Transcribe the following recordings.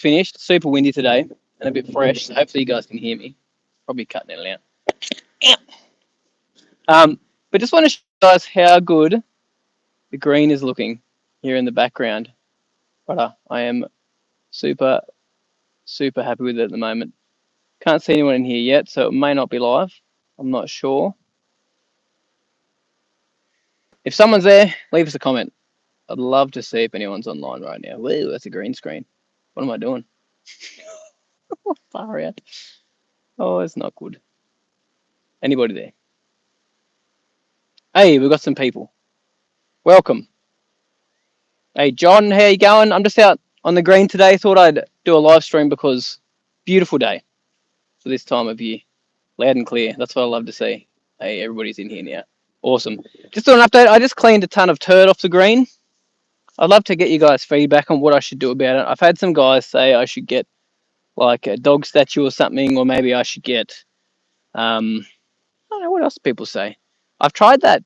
finished. Super windy today and a bit fresh. So hopefully you guys can hear me. Probably cutting it out. But just want to show you guys how good the green is looking here in the background. But I am super happy with it at the moment. Can't see anyone in here yet, so it may not be live. I'm not sure. If someone's there, leave us a comment. I'd love to see if anyone's online right now. Woo, that's a green screen. What am I doing? Far out. Oh, it's not good. Anybody there? Hey, we've got some people. Welcome. Hey, John, how you going? I'm just out on the green today. Thought I'd do a live stream because beautiful day for this time of year. Loud and clear. That's what I love to see. Hey, everybody's in here now. Awesome. Just an update. I just cleaned a ton of turd off the green. I'd love to get you guys feedback on what I should do about it. I've had some guys say I should get like a dog statue or something, or maybe I should get, I don't know, what else do people say? I've tried that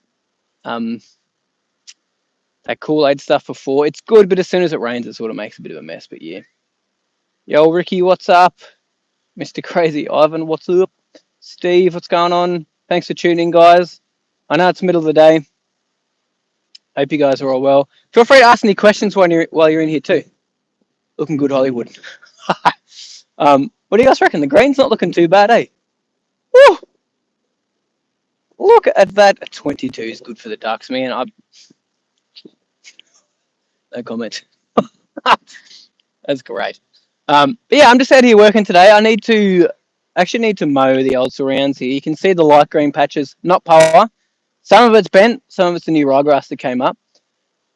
that Kool-Aid stuff before. It's good, but as soon as it rains, it sort of makes a bit of a mess. But yeah. Yo, Ricky, what's up? Mr. Crazy Ivan, what's up? Steve, what's going on? Thanks for tuning in, guys. I know it's the middle of the day. Hope you guys are all well. Feel free to ask any questions while you're in here too. Looking good, Hollywood. What do you guys reckon? The green's not looking too bad, eh? Woo! Look at that. 22 is good for the Ducks, man. No comment. That's great. But yeah, I'm just out here working today. I need to mow the old surrounds here. You can see the light green patches, not power. Some of it's bent, some of it's the new ryegrass that came up.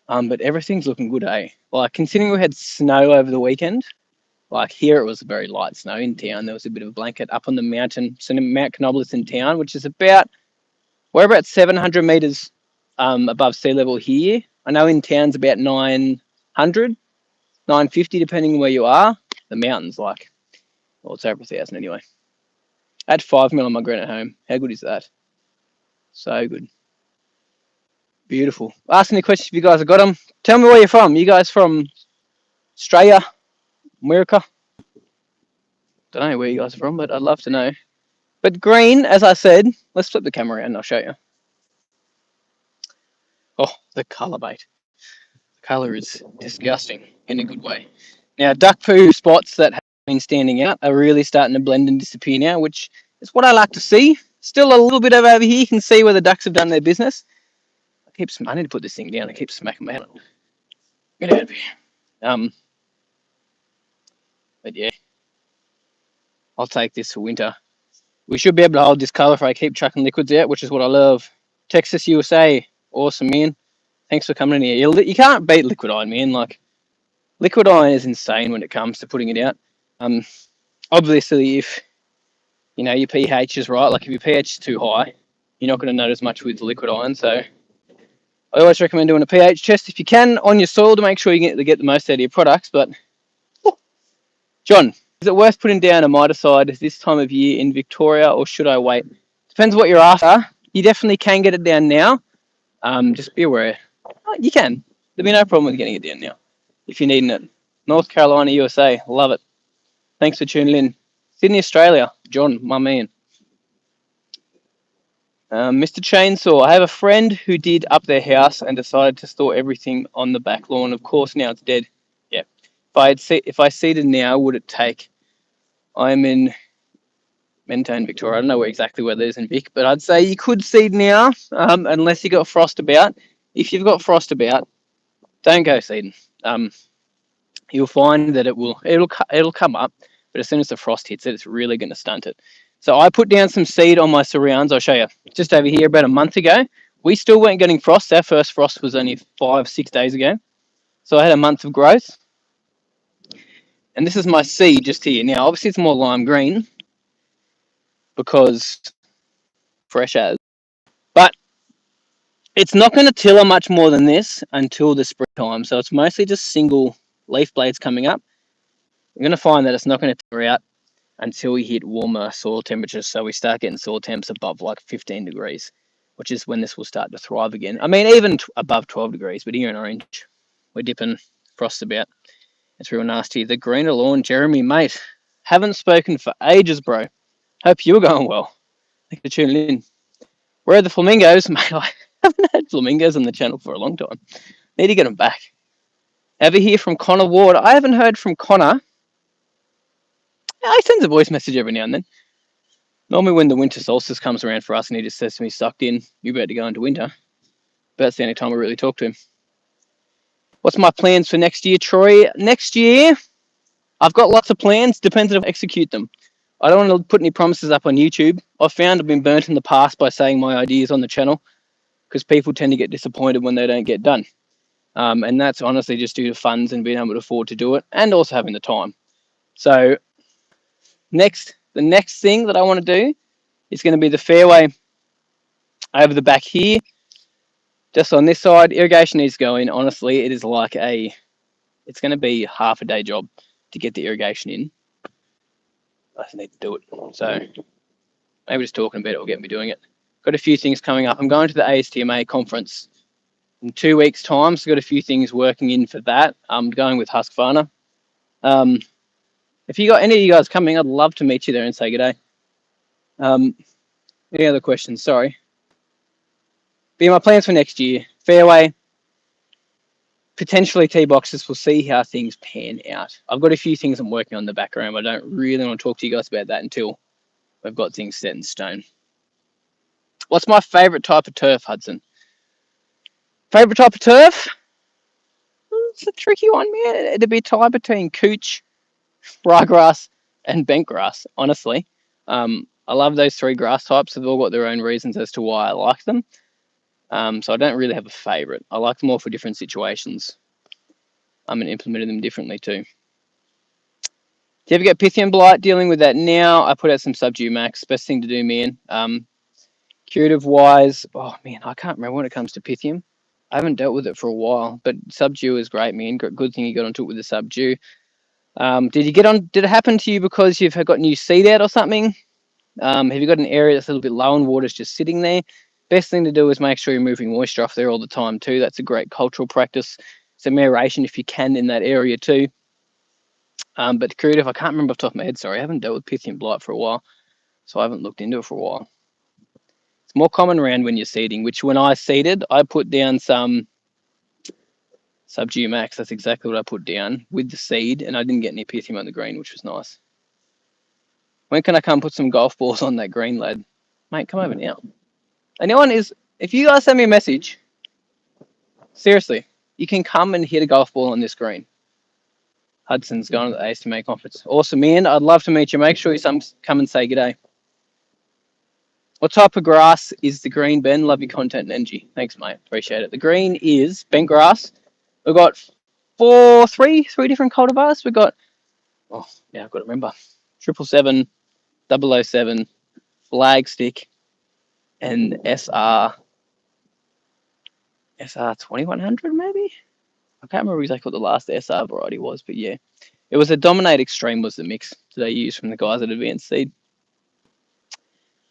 But everything's looking good, eh? Like, considering we had snow over the weekend, like here it was very light snow in town. There was a bit of a blanket up on the mountain, so Mount Canobolas in town, which is we're about 700 meters above sea level here. I know in town's about 900, 950, depending on where you are. The mountain's like, well, it's over 1,000 anyway. I had 5 mil on my green at home. How good is that? So good. Beautiful. Ask any questions if you guys have got them. Tell me where you're from. You guys from Australia, America? Don't know where you guys are from, but I'd love to know. But green, as I said, let's flip the camera around and I'll show you. Oh, the colour bait. The colour is disgusting in a good way. Now, duck poo spots that have been standing out are really starting to blend and disappear now, which is what I like to see. Still a little bit over here. You can see where the ducks have done their business. I need to put this thing down. I keep smacking my head. Get out of here. But yeah, I'll take this for winter. We should be able to hold this colour if I keep chucking liquids out, which is what I love. Texas, USA. Awesome, man. Thanks for coming in here. You can't beat liquid iron, man. Like, liquid iron is insane when it comes to putting it out. Obviously, if you know your pH is right, like if your pH is too high, you're not going to notice much with liquid iron. So I always recommend doing a pH test if you can on your soil to make sure you get the most out of your products. But John, is it worth putting down a miticide this time of year in Victoria, or should I wait? Depends what you're after. You definitely can get it down now. Just be aware. Oh, you can. There'll be no problem with getting it down now if you're needing it. North Carolina, USA. Love it. Thanks for tuning in. Sydney, Australia. John, my man. Mr. Chainsaw. I have a friend who did up their house and decided to store everything on the back lawn. Of course, now it's dead. Yeah. If I seeded now, would it take? I'm in Mentone, Victoria. I don't know exactly where it is in Vic, but I'd say you could seed now, unless you got frost about. If you've got frost about, don't go seeding. You'll find that it'll come up, but as soon as the frost hits it, it's really going to stunt it. So I put down some seed on my surrounds. I'll show you just over here about a month ago. We still weren't getting frost. Our first frost was only 5-6 days ago. So I had a month of growth. And this is my seed just here. Now, obviously it's more lime green because fresh as. But it's not going to tiller much more than this until the springtime. So it's mostly just single leaf blades coming up. You're going to find that it's not going to tiller out until we hit warmer soil temperatures. So we start getting soil temps above like 15 degrees, which is when this will start to thrive again. I mean, even above 12 degrees, but here in Orange, we're dipping frost about. It's real nasty. The greener lawn, Jeremy, mate. Haven't spoken for ages, bro. Hope you're going well. Thanks for tuning in. Where are the flamingos? Mate, I haven't had flamingos on the channel for a long time. Need to get them back. Ever hear from Connor Ward? I haven't heard from Connor. Yeah, he sends a voice message every now and then. Normally when the winter solstice comes around for us and he just says to me, sucked in, you better go into winter. But that's the only time I really talk to him. What's my plans for next year, Troy? Next year, I've got lots of plans, depends if I execute them. I don't want to put any promises up on YouTube. I've found I've been burnt in the past by saying my ideas on the channel because people tend to get disappointed when they don't get done. And that's honestly just due to funds and being able to afford to do it and also having the time. So the next thing that I want to do is going to be the fairway over the back here. Just on this side, irrigation needs going. Honestly, it is like it's going to be half a day job to get the irrigation in. I just need to do it. So maybe just talking about it will get me doing it. Got a few things coming up. I'm going to the ASTMA conference in 2 weeks' time, so got a few things working in for that. I'm going with Husqvarna. If you got any of you guys coming, I'd love to meet you there and say good day. Any other questions? Sorry. Be my plans for next year. Fairway, potentially tee boxes. We'll see how things pan out. I've got a few things I'm working on in the background. I don't really want to talk to you guys about that until we've got things set in stone. What's my favourite type of turf, Hudson? Favourite type of turf? It's a tricky one, man. It'd be a tie between couch, ryegrass, and bent grass, honestly. I love those three grass types. They've all got their own reasons as to why I like them. So I don't really have a favourite. I like them all for different situations. And implemented them differently too. Do you ever get Pythium blight? Dealing with that now. I put out some Subdue Max. Best thing to do, man. Curative wise, oh man, I can't remember when it comes to Pythium. I haven't dealt with it for a while, but Subdue is great, man. Good thing you got onto it with the Subdue. Did it happen to you because you've got new seed out or something? Have you got an area that's a little bit low and water's just sitting there? Best thing to do is make sure you're moving moisture off there all the time too. That's a great cultural practice. Some aeration if you can in that area too. But curative, I can't remember off the top of my head, sorry. I haven't dealt with Pythium blight for a while, so I haven't looked into it for a while. It's more common around when you're seeding, which when I seeded, I put down some Subdue Max. That's exactly what I put down with the seed, and I didn't get any Pythium on the green, which was nice. When can I come put some golf balls on that green, lad? Mate, come over now. Anyone is, if you guys send me a message, seriously, you can come and hit a golf ball on this green. Hudson's going to the ASTMA conference. Awesome, man. I'd love to meet you. Make sure you come and say good day. What type of grass is the green, Ben? Love your content and energy. Thanks, mate. Appreciate it. The green is bent grass. We've got three different cultivars. We've got, oh, yeah, I've got to remember. 777, 007, Flagstick, and SR 2100 maybe? I can't remember exactly what the last SR variety was, but yeah. It was a Dominate Extreme was the mix that they used from the guys at Advanced Seed.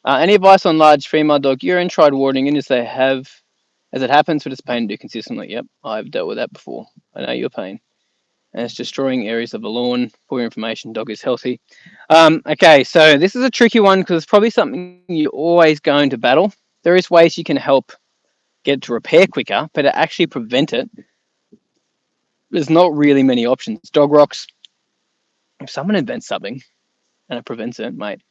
Any advice on large female dog urine? Tried watering in as it happens, but it's pain to do consistently. Yep, I've dealt with that before. I know your pain. And it's destroying areas of the lawn. For your information, dog is healthy. Okay, so this is a tricky one because it's probably something you're always going to battle. There is ways you can help get it to repair quicker, but to actually prevent it, there's not really many options. Dog rocks, if someone invents something and it prevents it, mate,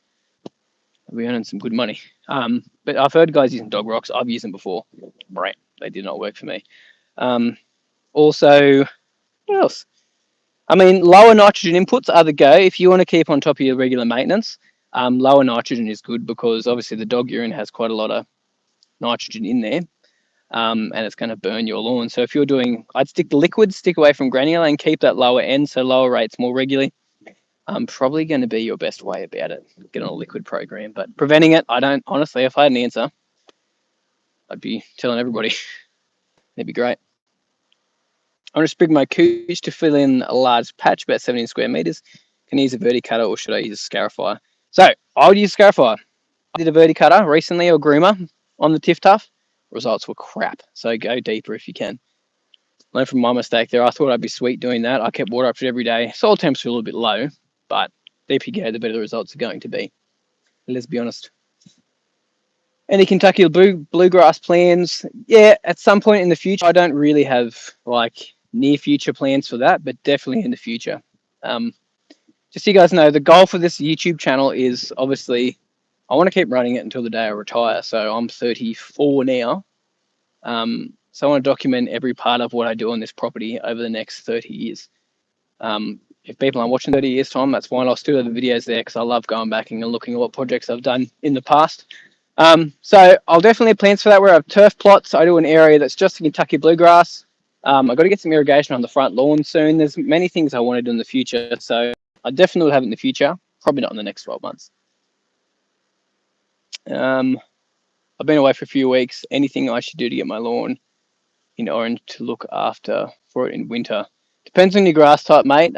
we're earning some good money. But I've heard guys using dog rocks. I've used them before. Right, they did not work for me. Also, what else? I mean, lower nitrogen inputs are the go. If you want to keep on top of your regular maintenance, lower nitrogen is good because obviously the dog urine has quite a lot of nitrogen in there, and it's going to burn your lawn. So if you're doing, I'd stick to liquids, stick away from granular, and keep that lower end, so lower rates more regularly. Probably going to be your best way about it. Get on a liquid program, but preventing it, I don't, honestly, if I had an answer, I'd be telling everybody. That'd be great. I want to sprig my couch to fill in a large patch, about 17 square meters. Can I use a verticutter or should I use a scarifier? So I would use a scarifier. I did a verticutter recently or groomer on the Tiff Tuff. Results were crap. So go deeper if you can. Learned from my mistake there. I thought I'd be sweet doing that. I kept water up to every day. Soil temps are a little bit low, but the deeper you go, the better the results are going to be. Let's be honest. Any Kentucky bluegrass plans? Yeah, at some point in the future. I don't really have like near future plans for that, but definitely in the future. Just so you guys know, the goal for this YouTube channel is obviously I want to keep running it until the day I retire. So I'm 34 now. So I want to document every part of what I do on this property over the next 30 years. If people aren't watching 30 years time, that's fine. I'll still have the videos there because I love going back and looking at what projects I've done in the past. So I'll definitely have plans for that where I have turf plots. I do an area that's just Kentucky bluegrass. I've got to get some irrigation on the front lawn soon. There's many things I want to do in the future. So I definitely will have it in the future. Probably not in the next 12 months. I've been away for a few weeks. Anything I should do to get my lawn in orange to look after for it in winter? Depends on your grass type, mate.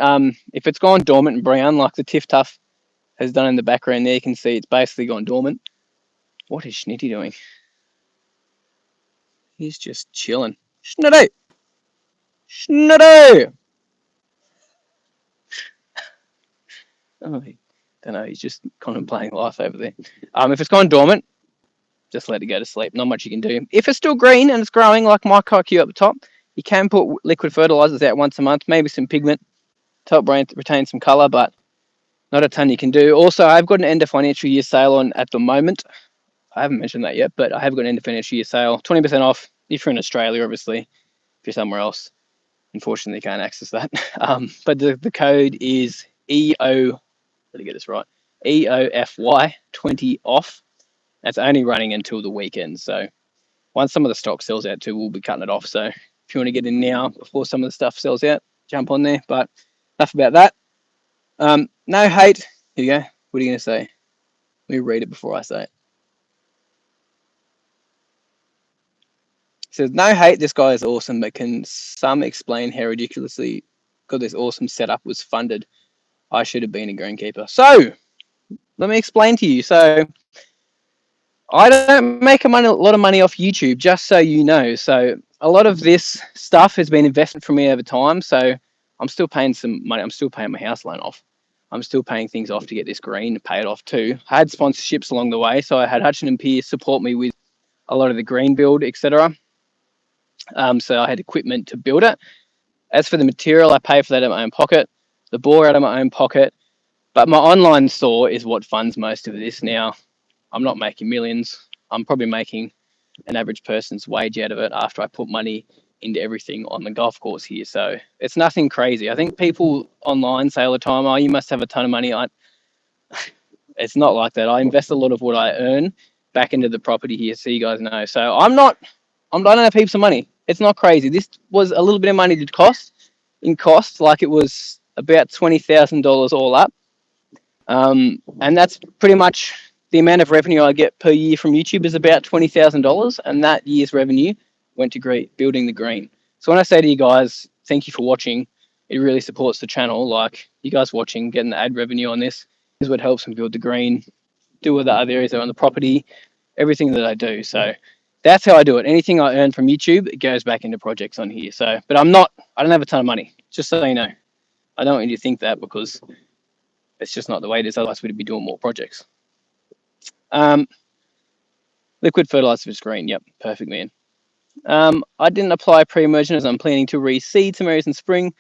If it's gone dormant and brown, like the Tiff Tuff has done in the background there, you can see it's basically gone dormant. What is Schnitty doing? He's just chilling. Schnitty! Schnitty! Oh, I don't know. He's just contemplating life over there. If it's gone dormant, just let it go to sleep. Not much you can do. If it's still green and it's growing, like my IQ up the top, you can put liquid fertilizers out once a month, maybe some pigment to help retain some color, but not a ton you can do. Also, I've got an end of financial year sale on at the moment. I haven't mentioned that yet, but I have got an end of financial year sale. 20% off if you're in Australia, obviously. If you're somewhere else, unfortunately, you can't access that. But the code is EO, let me get this right, EOFY 20 off. That's only running until the weekend. So once some of the stock sells out too, we'll be cutting it off. So if you want to get in now before some of the stuff sells out, jump on there. But enough about that. No hate. Here you go. What are you going to say? Let me read it before I say it. It says, no hate, this guy is awesome, but can some explain how ridiculously got this awesome setup was funded? I should have been a greenkeeper. So, let me explain to you. So, I don't make a lot of money off YouTube, just so you know. So, a lot of this stuff has been invested from me over time. So, I'm still paying some money. I'm still paying my house loan off. I'm still paying things off to get this green and pay it off too. I had sponsorships along the way. So, I had Hutchin and Pierce support me with a lot of the green build, etc. So I had equipment to build it. As for the material, I pay for that out of my own pocket. The bore out of my own pocket. But my online store is what funds most of this now. I'm not making millions. I'm probably making an average person's wage out of it after I put money into everything on the golf course here. So it's nothing crazy. I think people online say all the time, oh, you must have a ton of money. It's not like that. I invest a lot of what I earn back into the property here, so you guys know. So I don't have heaps of money. It's not crazy. This was a little bit of money to cost, like it was about $20,000 all up. And that's pretty much the amount of revenue I get per year from YouTube is about $20,000. And that year's revenue went to building the green. So when I say to you guys, thank you for watching, it really supports the channel. Like you guys watching, getting the ad revenue on this is what helps me build the green, do what the other areas are on the property, everything that I do. So that's how I do it. Anything I earn from YouTube, it goes back into projects on here. So, but I don't have a ton of money, just so you know. I don't want you to think that because it's just not the way it is. Otherwise, we'd be doing more projects. Liquid fertilizer is green. Yep, perfect, man. I didn't apply pre-emergent as I'm planning to reseed some areas in spring.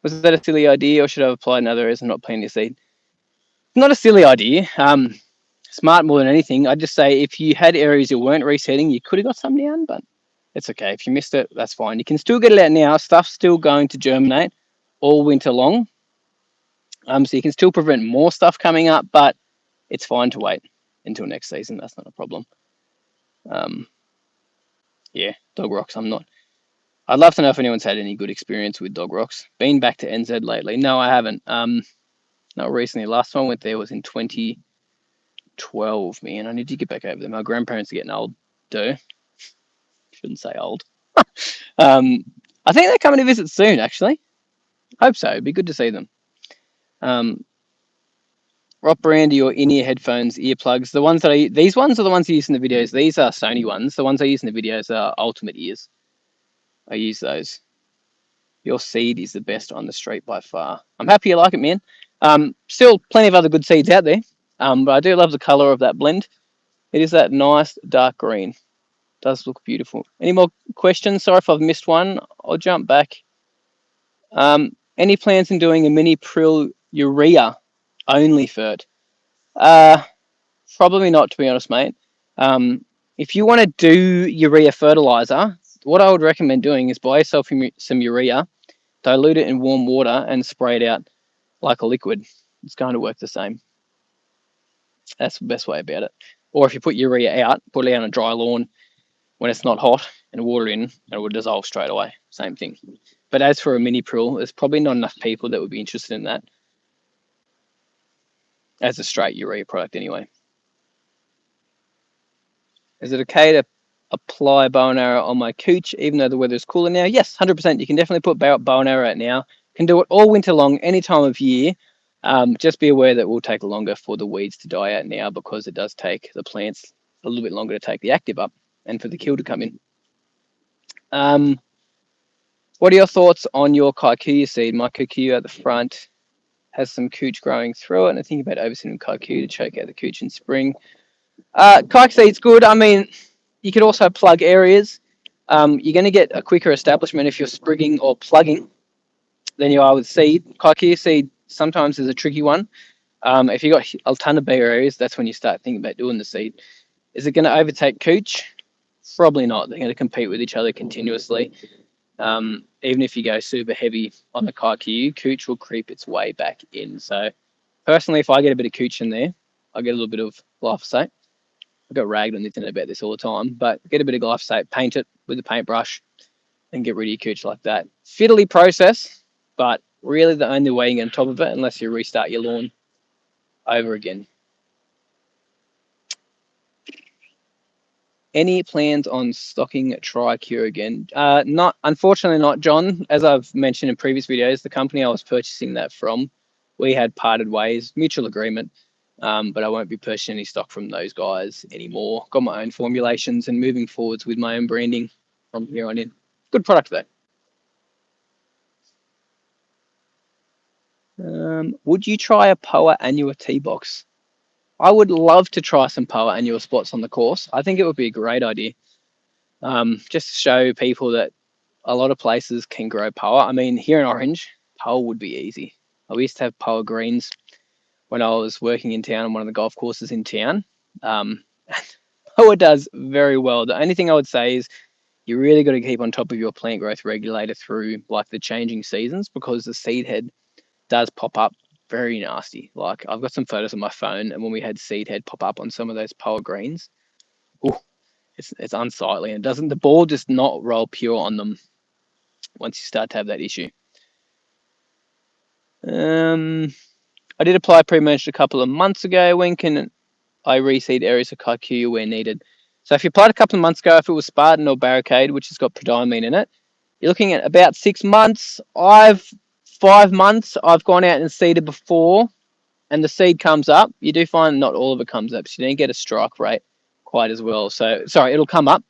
Was that a silly idea or should I have applied in other areas I'm not planning to seed? Not a silly idea. Smart more than anything. I'd just say if you had areas you weren't resetting, you could have got some down, but it's okay. If you missed it, that's fine. You can still get it out now. Stuff's still going to germinate all winter long. So you can still prevent more stuff coming up, but it's fine to wait until next season. That's not a problem. Yeah, dog rocks. I'd love to know if anyone's had any good experience with dog rocks. Been back to NZ lately? No, I haven't. Not recently. Last time I went there was in 2012. Man, I need to get back over there. My grandparents are getting old. Shouldn't say old. I think they're coming to visit soon, actually. Hope so. It'd be good to see them. Rock Brandy or in-ear headphones, earplugs. These ones are the ones I use in the videos. These are Sony ones. The ones I use in the videos are Ultimate Ears. I use those. Your seed is the best on the street by far. I'm happy you like it, man. Still plenty of other good seeds out there. But I do love the color of that blend. It is that nice dark green. Does look beautiful. Any more questions? Sorry if I've missed one. I'll jump back. Any plans in doing a mini prill urea only fert? Probably not, to be honest, mate. If you want to do urea fertilizer, what I would recommend doing is buy yourself some urea, dilute it in warm water, and spray it out like a liquid. It's going to work the same. That's the best way about it. Or if you put urea out, put it out on a dry lawn when it's not hot and water in, and it will dissolve straight away. Same thing. But as for a mini prill, there's probably not enough people that would be interested in that as a straight urea product anyway. Is it okay to apply bow and arrow on my cooch even though the weather is cooler now? Yes, 100%. You can definitely put bow and arrow out now. You can do it all winter long, any time of year. Just be aware that it will take longer for the weeds to die out now because it does take the plants a little bit longer to take the active up and for the kill to come in. What are your thoughts on your kikuyu seed? My kikuyu at the front has some cooch growing through it, and I think about overseeding kikuyu to choke out the cooch in spring. Kike seed's good. I mean, you could also plug areas. You're going to get a quicker establishment if you're sprigging or plugging than you are with seed. Kikuyu seed sometimes is a tricky one. If you've got a ton of bare areas, that's when you start thinking about doing the seed. Is it going to overtake cooch? Probably not. They're going to compete with each other continuously. Even if you go super heavy on the kikuyu, cooch will creep its way back in. So personally, if I get a bit of cooch in there, I get a little bit of glyphosate. I got ragged on the internet about this all the time, but get a bit of glyphosate, paint it with a paintbrush, and get rid of your cooch like that. Fiddly process, but really the only way you get on top of it, unless you restart your lawn over again. Any plans on stocking Tricure again? Not, unfortunately not, John. As I've mentioned in previous videos, the company I was purchasing that from, we had parted ways, mutual agreement. But I won't be purchasing any stock from those guys anymore. Got my own formulations and moving forwards with my own branding from here on in. Good product though. Would you try a Poa Annua tea box? I would love to try some Poa Annua spots on the course. I think it would be a great idea. Just to show people that a lot of places can grow Poa. I mean, here in Orange, Poa would be easy. We used to have Poa greens when I was working in town on one of the golf courses in town. Poa does very well. The only thing I would say is you really got to keep on top of your plant growth regulator through like the changing seasons, because the seed head does pop up very nasty. Like I've got some photos on my phone, and when we had seed head pop up on some of those Poa greens, it's unsightly, and the ball does not roll pure on them once you start to have that issue. I did apply pre-merged a couple of months ago. When can I reseed areas of kikuyu where needed? So if you applied a couple of months ago, if it was Spartan or Barricade, which has got prodiamine in it, you're looking at about 6 months. 5 months, I've gone out and seeded before, and the seed comes up. You do find not all of it comes up, so you don't get a strike rate quite as well. So, sorry, it'll come up,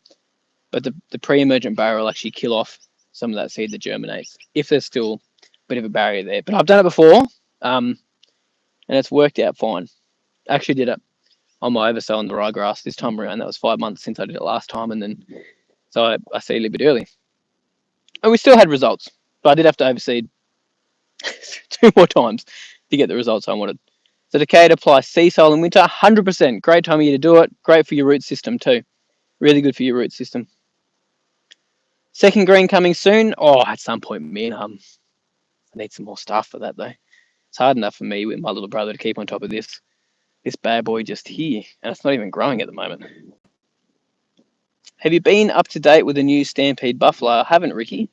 but the pre-emergent barrier will actually kill off some of that seed that germinates, if there's still a bit of a barrier there. But I've done it before, and it's worked out fine. I actually did it on my oversow on the ryegrass this time around. That was 5 months since I did it last time, and then so I seeded a bit early. And we still had results, but I did have to overseed 2 more times to get the results I wanted. So decay to apply sea soil in winter, 100%. Great time of year to do it. Great for your root system too. Really good for your root system. Second green coming soon. Oh, at some point, man. I need some more stuff for that though. It's hard enough for me with my little brother to keep on top of this bad boy just here, and it's not even growing at the moment. Have you been up to date with the new Stampede Buffalo? I haven't, Ricky.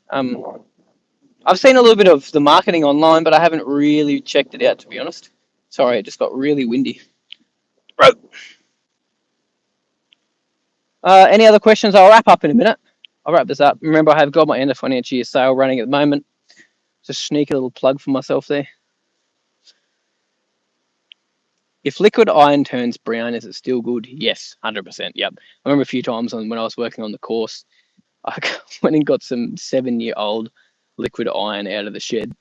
I've seen a little bit of the marketing online, but I haven't really checked it out, to be honest. Sorry, it just got really windy. Bro. Any other questions? I'll wrap up in a minute. I'll wrap this up. Remember, I have got my end of financial year sale running at the moment. Just sneak a little plug for myself there. If liquid iron turns brown, is it still good? Yes, 100%. Yep. I remember a few times when I was working on the course, I went and got some 7-year-old liquid iron out of the shed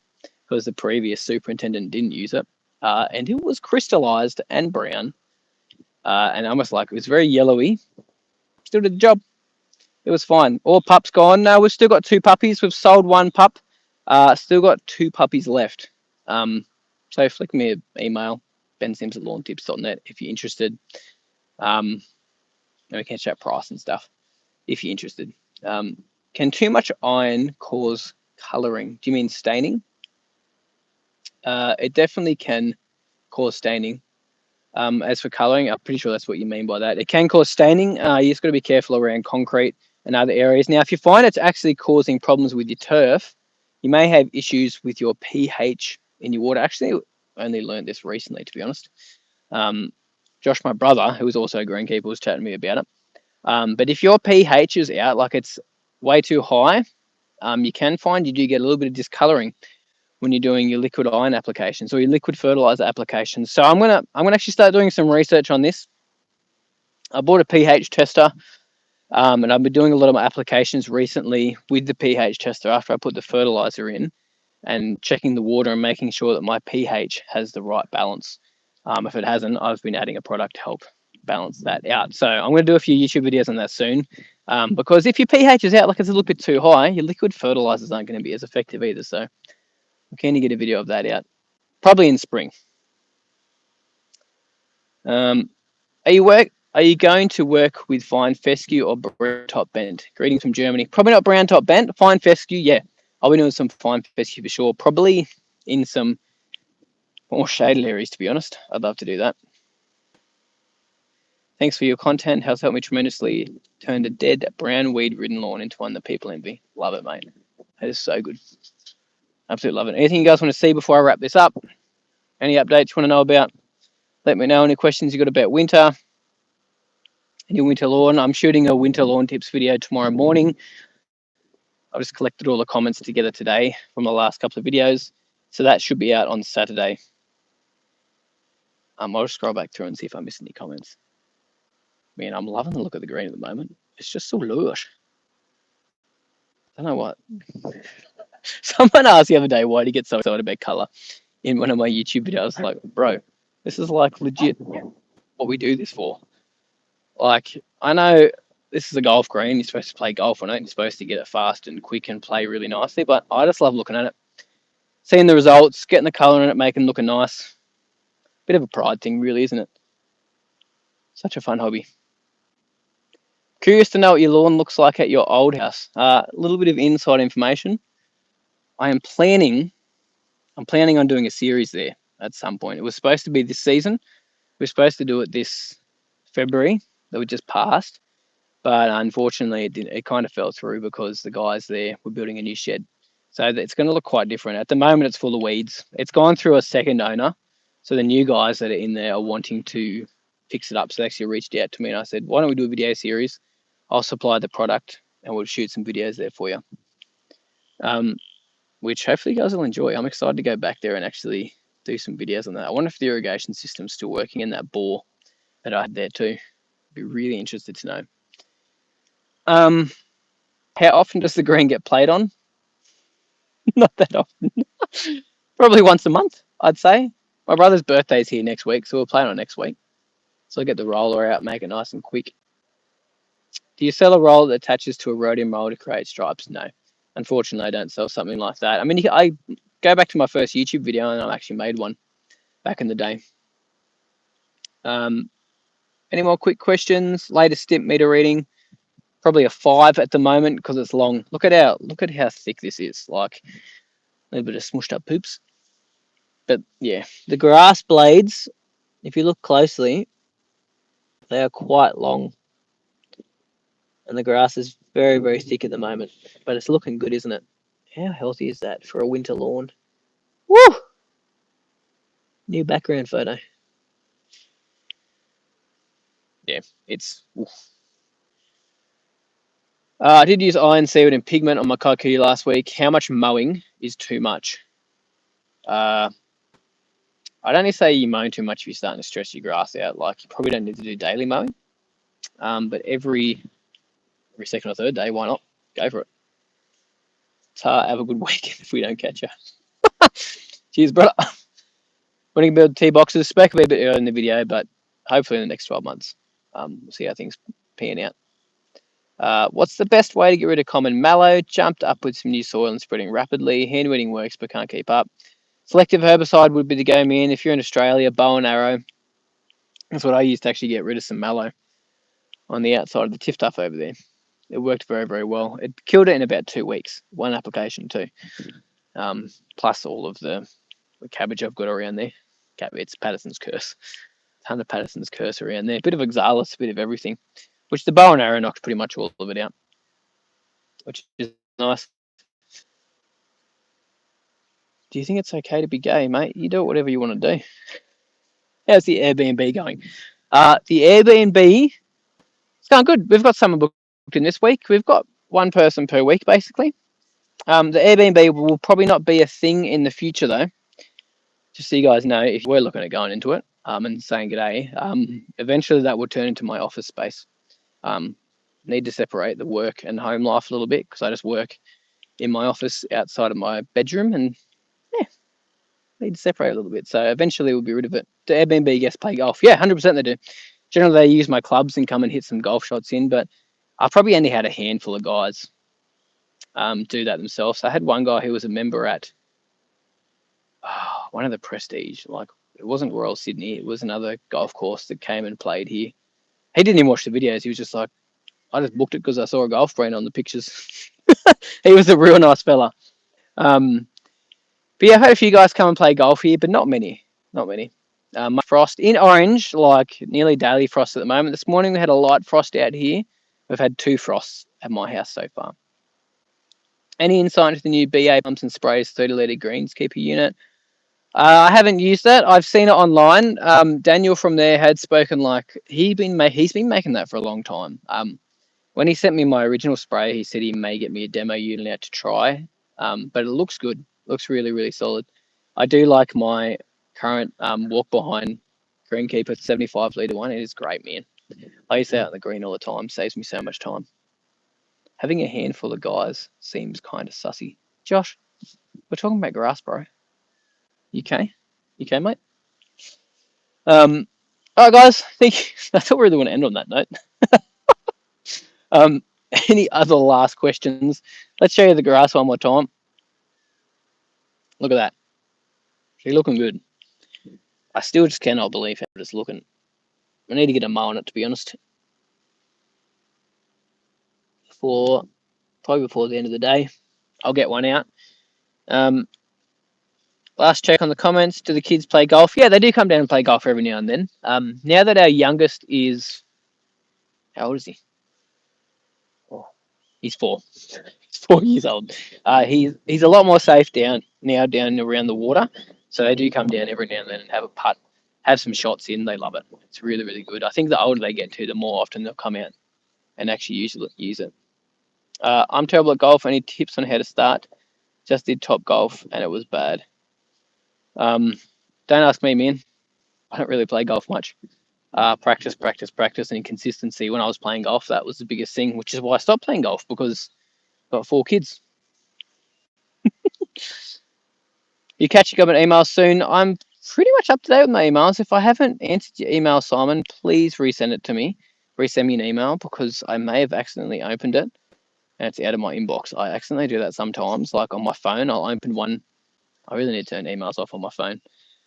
because the previous superintendent didn't use it. And it was crystallized and brown. And almost like it was very yellowy. Still did the job. It was fine. All pups gone. No, we've still got 2 puppies. We've sold 1 pup. Still got 2 puppies left. So flick me an email, bensims@lawntips.net if you're interested. And we can chat price and stuff if you're interested. Can too much iron cause colouring? Do you mean staining? It definitely can cause staining. As for colouring, I'm pretty sure that's what you mean by that. It can cause staining. You just got to be careful around concrete and other areas. Now, if you find it's actually causing problems with your turf, you may have issues with your pH in your water. Actually, I only learned this recently, to be honest. Josh, my brother, who was also a greenkeeper, was chatting to me about it. But if your pH is out, like it's way too high, you can find you do get a little bit of discolouring when you're doing your liquid iron applications or your liquid fertilizer applications. So I'm gonna actually start doing some research on this. I bought a pH tester, and I've been doing a lot of my applications recently with the pH tester after I put the fertilizer in, and checking the water and making sure that my pH has the right balance. If it hasn't, I've been adding a product to help balance that out. So I'm going to do a few YouTube videos on that soon, because if your pH is out, like it's a little bit too high, your liquid fertilizers aren't going to be as effective either. So I'm keen to get a video of that out, probably in spring. Are you going to work with fine fescue or brown top bent? Greetings from Germany. Probably not brown top bent. Fine fescue, yeah. I'll be doing some fine fescue for sure. Probably in some more shaded areas, to be honest. I'd love to do that. Thanks for your content. Has helped me tremendously. Turned a dead brown weed-ridden lawn into one that people envy. Love it, mate. That is so good. Absolutely love it. Anything you guys want to see before I wrap this up? Any updates you want to know about? Let me know. Any questions you got about winter? Any winter lawn? I'm shooting a winter lawn tips video tomorrow morning. I've just collected all the comments together today from the last couple of videos. So that should be out on Saturday. I'll just scroll back through and see if I miss any comments. Man, I'm loving the look of the green at the moment. It's just so lush. I don't know what. Someone asked the other day, why do you get so excited about colour in one of my YouTube videos? Like, bro, this is like legit what we do this for. Like, I know this is a golf green. You're supposed to play golf on it. You're supposed to get it fast and quick and play really nicely. But I just love looking at it. Seeing the results, getting the colour in it, making it looking nice. Bit of a pride thing, really, isn't it? Such a fun hobby. Curious to know what your lawn looks like at your old house. A little bit of inside information. I'm planning on doing a series there at some point. It was supposed to be this season. We were supposed to do it this February that we just passed, but unfortunately it kind of fell through because the guys there were building a new shed. So it's going to look quite different. At the moment, it's full of weeds. It's gone through a second owner. So the new guys that are in there are wanting to fix it up. So they actually reached out to me and I said, why don't we do a video series? I'll supply the product and we'll shoot some videos there for you. Which hopefully you guys will enjoy. I'm excited to go back there and actually do some videos on that. I wonder if the irrigation system's still working in that bore that I had there too. I'd be really interested to know. How often does the green get played on? Not that often. Probably once a month, I'd say. My brother's birthday's here next week, so we'll play on it next week. So I'll get the roller out, make it nice and quick. Do you sell a roller that attaches to a rhodium roller to create stripes? No. Unfortunately, I don't sell something like that. I mean, I go back to my first YouTube video and I actually made one back in the day. Any more quick questions? Latest stimp meter reading, probably a 5 at the moment because it's long. Look at how thick this is. Like a little bit of smushed up poops. But yeah, the grass blades, if you look closely, they are quite long. And the grass is very, very thick at the moment. But it's looking good, isn't it? How healthy is that for a winter lawn? Woo! New background photo. Yeah, it's... I did use iron seaweed and pigment on my kikuyu last week. How much mowing is too much? I'd only say you mow too much if you're starting to stress your grass out. Like, you probably don't need to do daily mowing. But every second or third day, why not? Go for it. Have a good weekend if we don't catch you. Cheers, brother. When you build tee boxes, spoke a bit earlier in the video, but hopefully in the next 12 months. We'll see how things pan out. What's the best way to get rid of common mallow? Jumped up with some new soil and spreading rapidly. Hand weeding works but can't keep up. Selective herbicide would be the go, man. If you're in Australia, bow and arrow. That's what I used to actually get rid of some mallow on the outside of the tiff-tuff over there. It worked very, very well. It killed it in about 2 weeks. One application too. Plus all of the cabbage I've got around there. It's Patterson's curse. Ton of Patterson's curse around there. Bit of oxalis, a bit of everything. Which the bow and arrow knocked pretty much all of it out. Which is nice. Do you think it's okay to be gay, mate? You do whatever you want to do. How's the Airbnb going? The Airbnb, it's going good. We've got someone booked in this week. We've got one person per week, basically. The Airbnb will probably not be a thing in the future, though. Just so you guys know, if we're looking at going into it and saying g'day, eventually that will turn into my office space. Need to separate the work and home life a little bit because I just work in my office outside of my bedroom and yeah, need to separate a little bit. So eventually we'll be rid of it. Do Airbnb guests play golf? Yeah, 100% they do. Generally they use my clubs and come and hit some golf shots in, but I've probably only had a handful of guys do that themselves. I had one guy who was a member at one of the Prestige, like it wasn't Royal Sydney, it was another golf course that came and played here. He didn't even watch the videos. He was just like, I just booked it because I saw a golf brand on the pictures. He was a real nice fella. But yeah, I've had a few guys come and play golf here, but not many. Not many. Frost in Orange, like nearly daily frost at the moment. This morning we had a light frost out here. We've had 2 frosts at my house so far. Any insight into the new BA pumps and sprays 30-litre greenskeeper unit? I haven't used that. I've seen it online. Daniel from there had spoken like he's been making that for a long time. When he sent me my original spray, he said he may get me a demo unit out to try. But it looks good. Looks really, really solid. I do like my current walk behind greenkeeper 75-litre one. It is great, man. I use that out in the green all the time. Saves me so much time. Having a handful of guys seems kind of sussy. Josh, we're talking about grass, bro. You okay? You okay, mate? All right, guys. I thought we really want to end on that note. Any other last questions? Let's show you the grass one more time. Look at that. She's looking good. I still just cannot believe how it's looking. I need to get a mow on it, to be honest. Probably before the end of the day. I'll get one out. Last check on the comments. Do the kids play golf? Yeah, they do come down and play golf every now and then. Now that our youngest is... How old is he? Oh, he's 4. He's 4 years old. He's a lot more safe down around the water. So they do come down every now and then and have a putt, have some shots in. They love it. It's really, really good. I think the older they get to, the more often they'll come out and actually use it. I'm terrible at golf. Any tips on how to start? Just did Top Golf and it was bad. Don't ask me, man. I don't really play golf much. Practice, and consistency. When I was playing golf, that was the biggest thing, which is why I stopped playing golf because I've got 4 kids. You catch your government emails soon. I'm pretty much up to date with my emails. If I haven't answered your email, Simon, please resend it to me. Resend me an email because I may have accidentally opened it and it's out of my inbox. I accidentally do that sometimes. Like on my phone, I'll open one. I really need to turn emails off on my phone.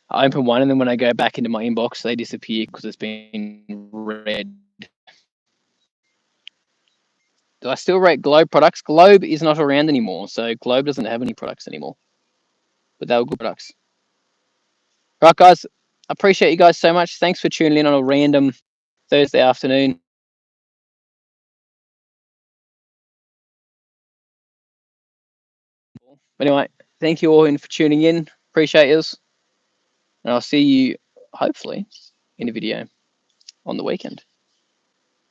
I open one and then when I go back into my inbox, they disappear because it's been read. Do I still rate Globe products? Globe is not around anymore, so Globe doesn't have any products anymore. But they were good products. Right, guys. I appreciate you guys so much. Thanks for tuning in on a random Thursday afternoon. Anyway, thank you all for tuning in. Appreciate you. And I'll see you, hopefully, in a video on the weekend.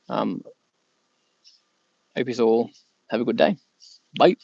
Hope you all have a good day. Bye.